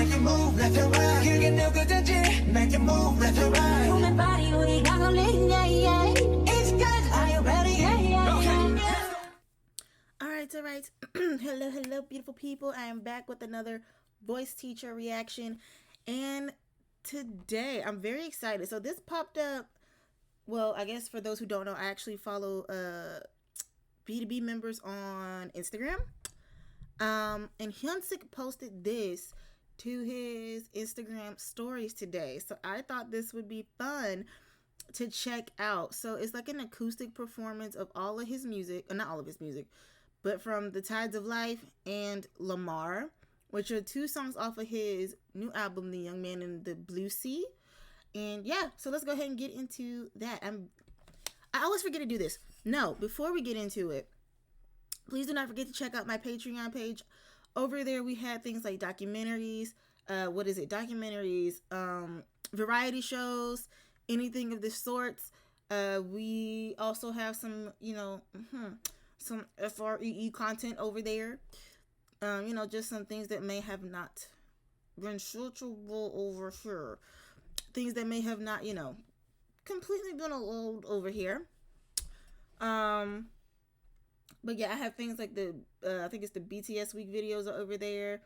make you move left and right. You can do good to make you move left and right. Human body, we got no lean, yeah, yeah. It's good, are you ready? Yeah, yeah, yeah. All right. Hello, beautiful people. I am back with another voice teacher reaction. And today, I'm very excited. So this popped up. Well, I guess for those who don't know, I actually follow B2B members on Instagram. And Hyunsik posted this to his Instagram stories today. So I thought this would be fun to check out. So it's like an acoustic performance of all of his music, not all of his music, but from The Tides of Life and Lamar, which are two songs off of his new album, The Young Man in the Blue Sea. And yeah, so let's go ahead and get into that. I always forget to do this. No, before we get into it, please do not forget to check out my Patreon page. Over there, we have things like documentaries, documentaries, variety shows, anything of the sorts. We also have some, some FREE content over there. Just some things that may have not been searchable over here. Things that may have not, completely been allowed over here. But yeah, I have things like I think it's the BTS week videos are over there.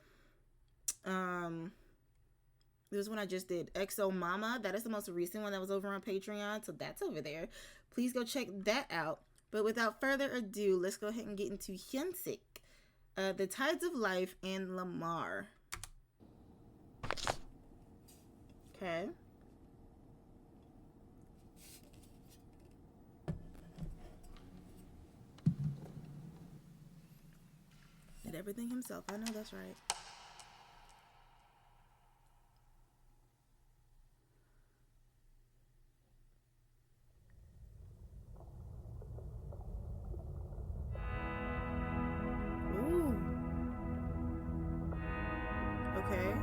There's one I just did, EXO Mama. That is the most recent one that was over on Patreon. So that's over there. Please go check that out. But without further ado, let's go ahead and get into Hyunsik, The Tides of Life, and Lamar. Okay. Did everything himself. I know that's right. Ooh. Okay.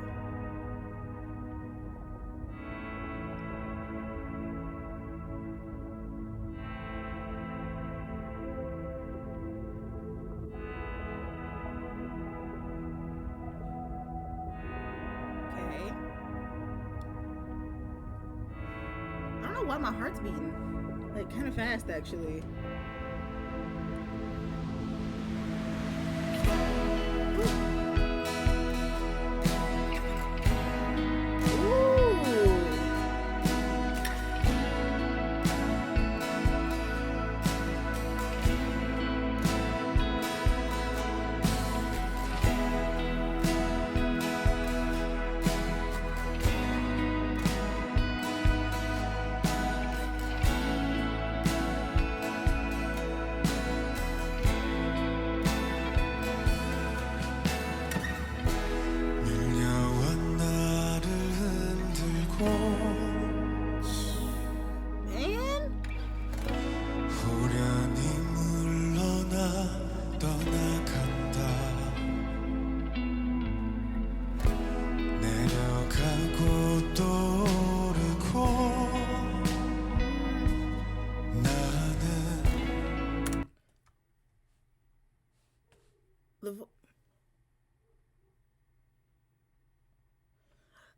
I don't know why my heart's beating. Like, kind of fast, actually.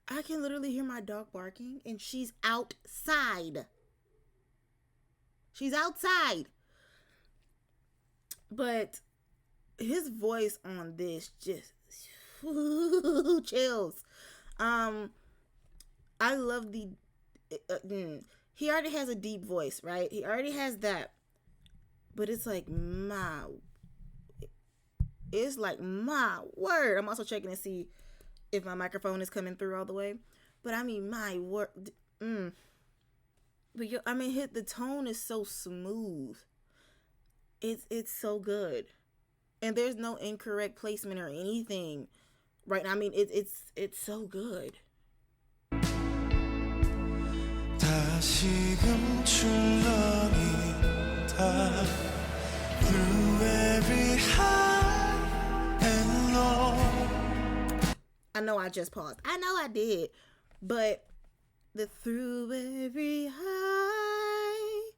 I can literally hear my dog barking, and she's outside. She's outside. But his voice on this just chills. I love the. He already has a deep voice, right? He already has that. But it's like my word. I'm also checking to see if my microphone is coming through all the way. But I mean, my word. But the tone is so smooth. It's so good. And there's no incorrect placement or anything. Right now, I mean, it's so good. 다시금 출렁이다 through every high and low. I know I just paused. I know I did. But the through every high,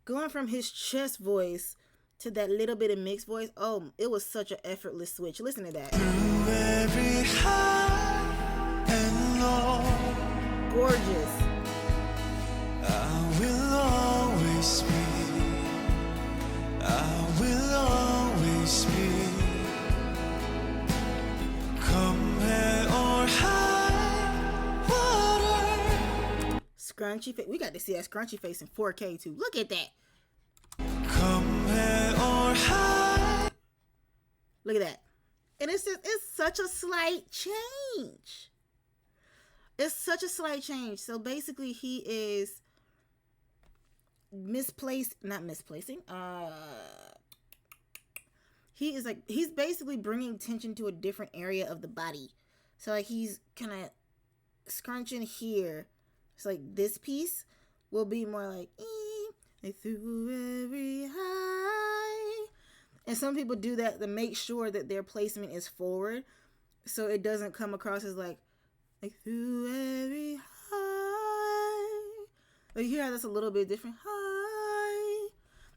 going from his chest voice to that little bit of mixed voice, oh, it was such an effortless switch. Listen to that. Through every high gorgeous. I will always be, I will always be, come high or high water. Scrunchy face. We got to see that scrunchy face in 4K too. Look at that. Come high or high. Look at that. And it's such a slight change. It's such a slight change. So basically he is not misplacing. He's basically bringing tension to a different area of the body. So like he's kind of scrunching here. It's like this piece will be more like through every high. And some people do that to make sure that their placement is forward, so it doesn't come across as like through every high. Like here, that's a little bit different. High.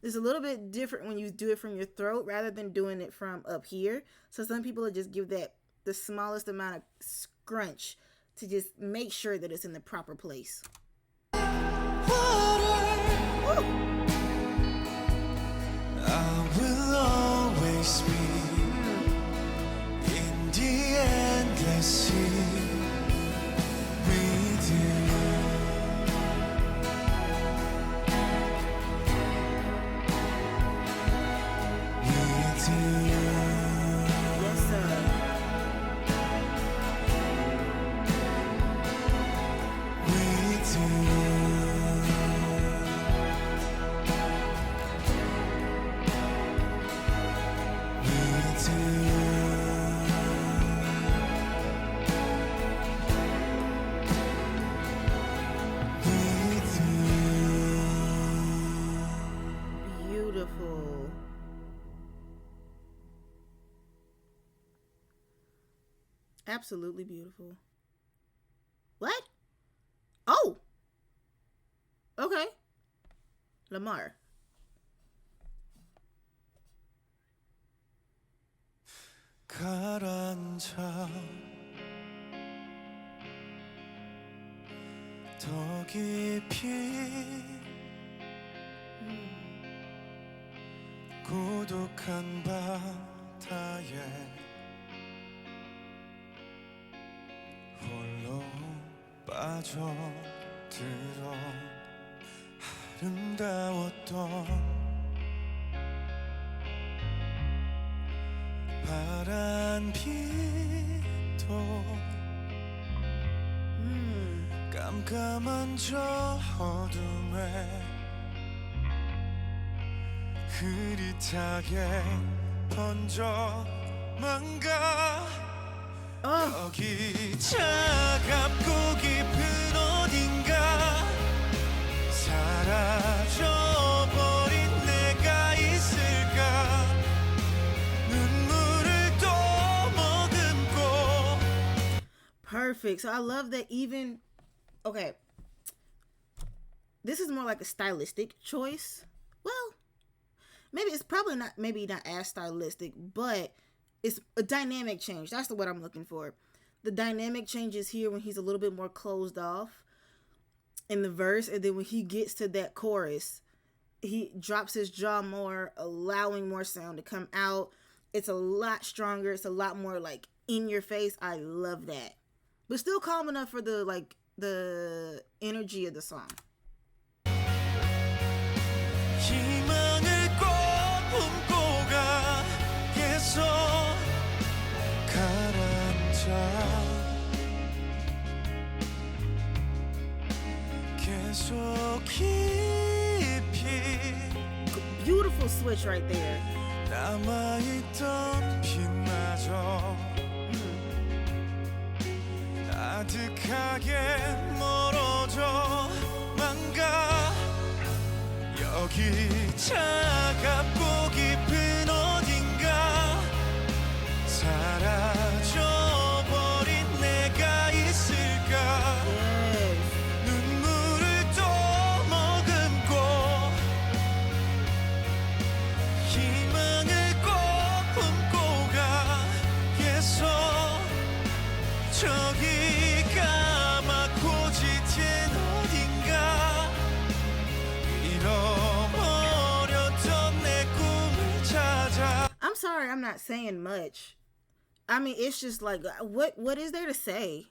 It's a little bit different when you do it from your throat rather than doing it from up here. So some people will just give that the smallest amount of scrunch to just make sure that it's in the proper place. I will always be in the endless sea with you. With you. Yes, sir. With you. Beautiful. Absolutely beautiful. What? Oh. Okay. Lamar. 가라앉아 더 깊이 고독한 바다에 홀로 빠져들어 아름다웠던 파란 빛도 깜깜한 저 어둠에 흐릿하게 번져만 가 여기 차갑고 깊은 어딘가 사라져버린 내가 있을까 눈물을 또 머금고. Perfect. So I love that even, okay, this is more like a stylistic choice. Well, maybe it's probably not, maybe not as stylistic, but it's a dynamic change. That's the word I'm looking for. The dynamic changes here when he's a little bit more closed off in the verse, and then when he gets to that chorus, he drops his jaw more, allowing more sound to come out. It's a lot stronger. It's a lot more like in your face. I love that, but still calm enough for the like the energy of the song. 희망을 꼭 품고 가 계속 가라앉아 계속 깊이 Beautiful switch right there. 남아있던 빛마저 아득하게 멀어져만 가 여기 차갑고 깊은 어딘가 사라져버린 내가 있을까 눈물을 또 머금고 희망을 꼭 품고 가 계속 저기 까맣고 짙은 sorry, I'm not saying much. I mean, it's just like, what is there to say?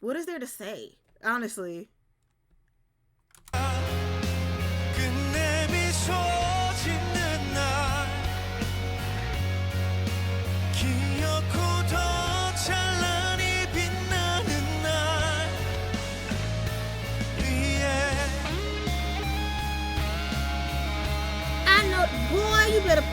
What is there to say? Honestly. I know, boy, you better.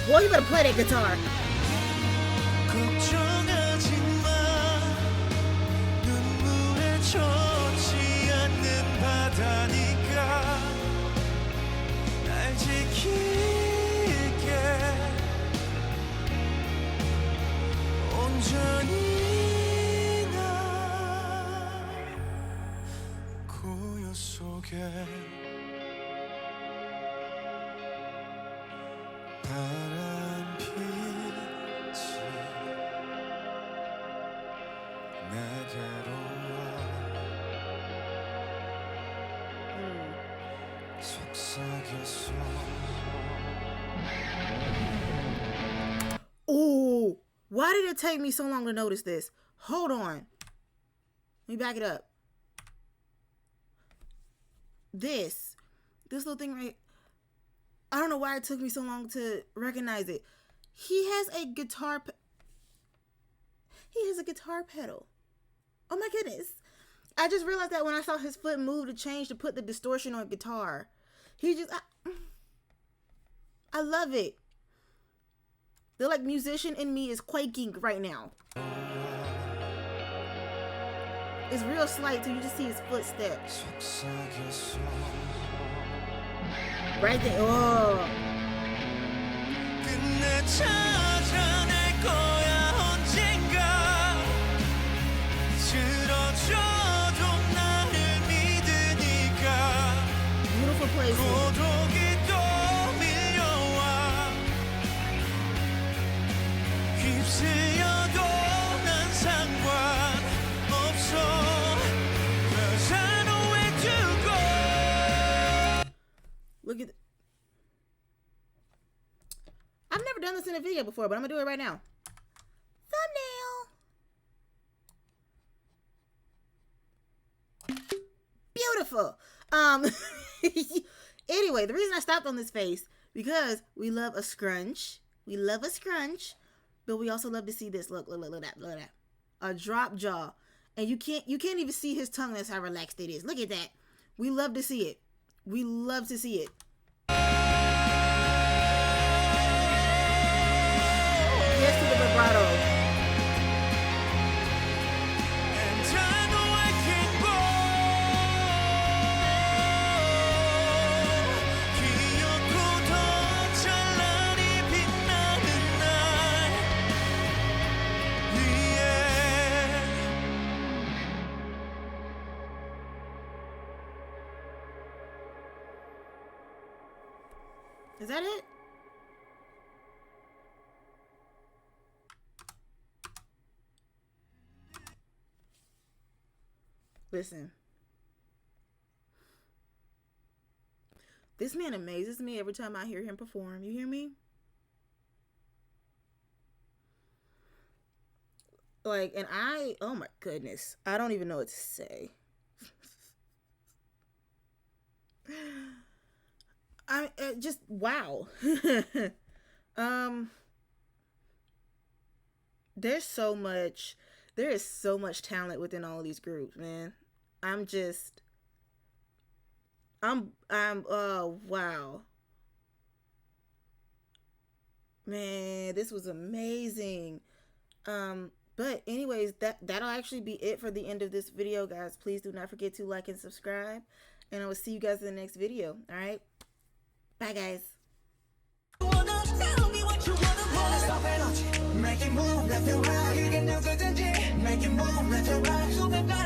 Boy, you better play that guitar. Oh, why did it take me so long to notice this? Hold on. Let me back it up. This little thing right, I don't know why it took me so long to recognize it. He has a guitar pedal. Oh my goodness. I just realized that when I saw his foot move to change to put the distortion on guitar. I love it. The like musician in me is quaking right now. It's real slight till you just see his footsteps. Right there. Oh. Beautiful place. Look at I've never done this in a video before, but I'm gonna do it right now. Thumbnail. Beautiful. Anyway, the reason I stopped on this face, because we love a scrunch. We love a scrunch, but we also love to see this. Look at that. A drop jaw. And you can't even see his tongue. That's how relaxed it is. Look at that. We love to see it. We love to see it. Yes to the vibrato. Is that it? Listen. This man amazes me every time I hear him perform. You hear me? Like, and oh my goodness. I don't even know what to say. Just wow. There is so much talent within all of these groups, man. Oh wow. Man, this was amazing. But anyways, that'll actually be it for the end of this video, guys. Please do not forget to like and subscribe, and I will see you guys in the next video. All right, bye guys. Make it move left and right. You can do good, make it move left and right.